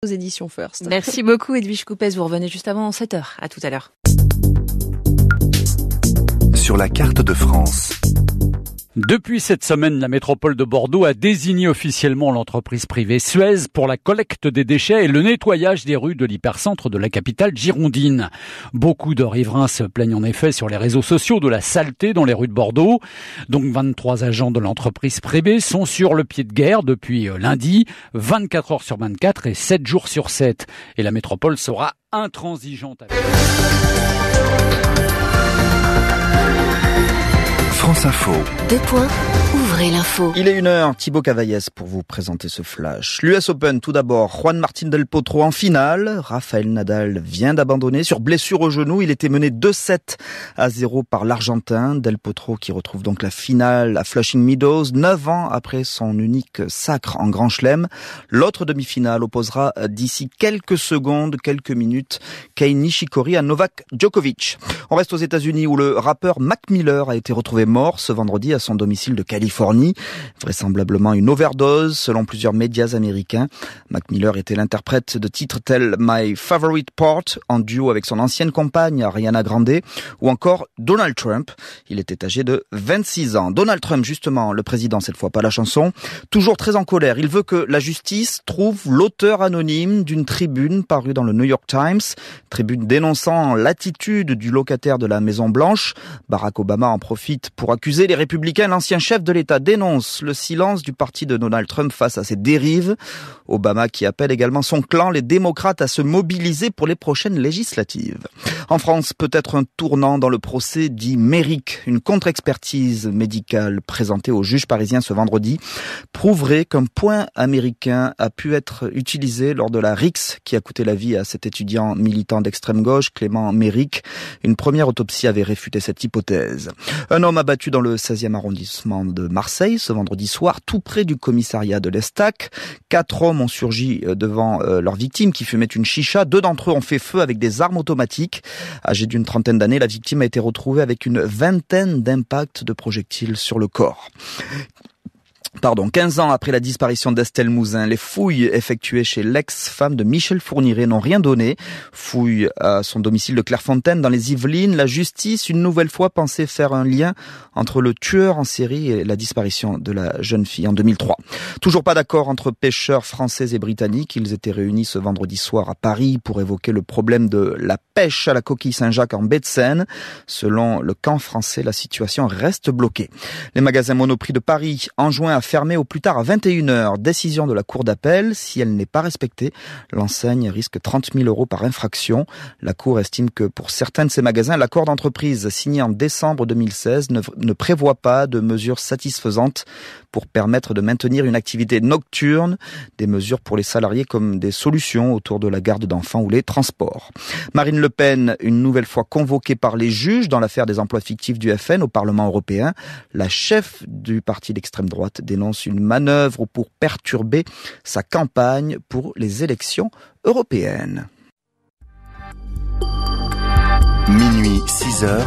aux éditions First. Merci beaucoup Edwige Coupez, vous revenez juste avant 7h. À tout à l'heure. Sur la carte de France. Depuis cette semaine, la métropole de Bordeaux a désigné officiellement l'entreprise privée Suez pour la collecte des déchets et le nettoyage des rues de l'hypercentre de la capitale girondine. Beaucoup de riverains se plaignent en effet sur les réseaux sociaux de la saleté dans les rues de Bordeaux. Donc 23 agents de l'entreprise privée sont sur le pied de guerre depuis lundi, 24 heures sur 24 et 7 jours sur 7. Et la métropole sera intransigeante avec... France Info. Ouvrez l'info. Il est 1h, Thibaut Cavaillès pour vous présenter ce flash. L'US Open, tout d'abord, Juan Martín del Potro en finale. Rafael Nadal vient d'abandonner sur blessure au genou. Il était mené 2-7-0 par l'Argentin. Del Potro qui retrouve donc la finale à Flushing Meadows, 9 ans après son unique sacre en Grand Chelem. L'autre demi-finale opposera d'ici quelques secondes, quelques minutes, Kei Nishikori à Novak Djokovic. On reste aux États-Unis où le rappeur Mac Miller a été retrouvé mort ce vendredi à son domicile de Californie. Vraisemblablement une overdose selon plusieurs médias américains. Mac Miller était l'interprète de titres tels My Favorite Part en duo avec son ancienne compagne Ariana Grande ou encore Donald Trump. Il était âgé de 26 ans. Donald Trump, justement, le président cette fois, pas la chanson, toujours très en colère. Il veut que la justice trouve l'auteur anonyme d'une tribune parue dans le New York Times, tribune dénonçant l'attitude du locataire de la Maison Blanche. Barack Obama en profite pour accuser les républicains. L'ancien chef de l'État dénonce le silence du parti de Donald Trump face à ses dérives. Obama qui appelle également son clan, les démocrates, à se mobiliser pour les prochaines législatives. En France, peut-être un tournant dans le procès dit Méric. Une contre-expertise médicale présentée au juge parisien ce vendredi prouverait qu'un point américain a pu être utilisé lors de la rixe qui a coûté la vie à cet étudiant militant d'extrême gauche, Clément Méric. Une première autopsie avait réfuté cette hypothèse. Un homme abattu dans le 16e arrondissement de Marseille ce vendredi soir, tout près du commissariat de l'Estac. 4 hommes ont surgi devant leur victime qui fumait une chicha. 2 d'entre eux ont fait feu avec des armes automatiques. Âgé d'une trentaine d'années, la victime a été retrouvée avec une vingtaine d'impacts de projectiles sur le corps. 15 ans après la disparition d'Estelle Mouzin, les fouilles effectuées chez l'ex-femme de Michel Fourniret n'ont rien donné. Fouilles à son domicile de Clairefontaine dans les Yvelines. La justice, une nouvelle fois, pensait faire un lien entre le tueur en série et la disparition de la jeune fille en 2003. Toujours pas d'accord entre pêcheurs français et britanniques. Ils étaient réunis ce vendredi soir à Paris pour évoquer le problème de la pêche à la coquille Saint-Jacques en baie de Seine. Selon le camp français, la situation reste bloquée. Les magasins Monoprix de Paris enjoints à fermé au plus tard à 21h. Décision de la Cour d'appel. Si elle n'est pas respectée, l'enseigne risque 30 000 € par infraction. La Cour estime que pour certains de ces magasins, l'accord d'entreprise signé en décembre 2016 ne prévoit pas de mesures satisfaisantes pour permettre de maintenir une activité nocturne, des mesures pour les salariés comme des solutions autour de la garde d'enfants ou les transports. Marine Le Pen, une nouvelle fois convoquée par les juges dans l'affaire des emplois fictifs du FN au Parlement européen. La chef du parti d'extrême droite dénonce une manœuvre pour perturber sa campagne pour les élections européennes. Minuit, 6h,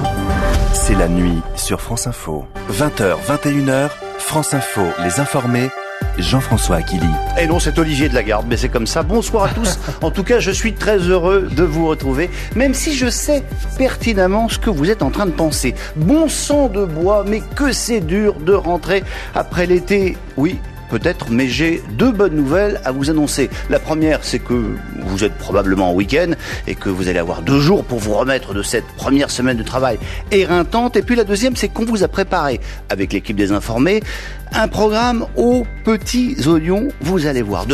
c'est la nuit sur France Info. 20h, 21h, France Info, les informés, Jean-François Aquili. Et non, c'est Olivier de Lagarde, mais c'est comme ça. Bonsoir à tous. En tout cas, je suis très heureux de vous retrouver, même si je sais pertinemment ce que vous êtes en train de penser. Bon sang de bois, mais que c'est dur de rentrer après l'été. Oui, peut-être, mais j'ai 2 bonnes nouvelles à vous annoncer. La première, c'est que vous êtes probablement en week-end et que vous allez avoir 2 jours pour vous remettre de cette première semaine de travail éreintante. Et puis la deuxième, c'est qu'on vous a préparé, avec l'équipe des informés, un programme aux petits oignons, vous allez voir.